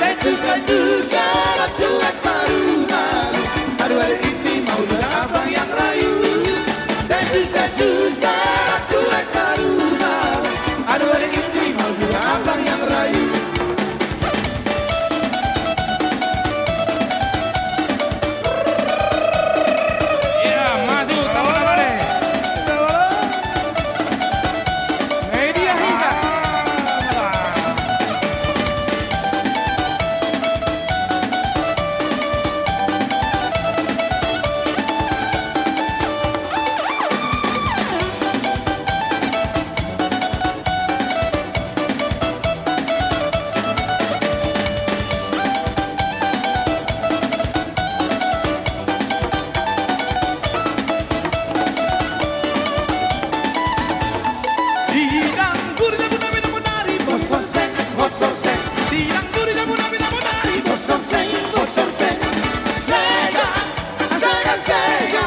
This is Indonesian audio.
Seju sekarang cuek malu-malu. Aduh hari ini mau juga abang yang rayu. Seju sekarang cuek malu-malu. Aduh hari ini mau juga abang yang rayu. Iya, masuk tambah apa deh? Media hingga. Sega, Sega, Sega.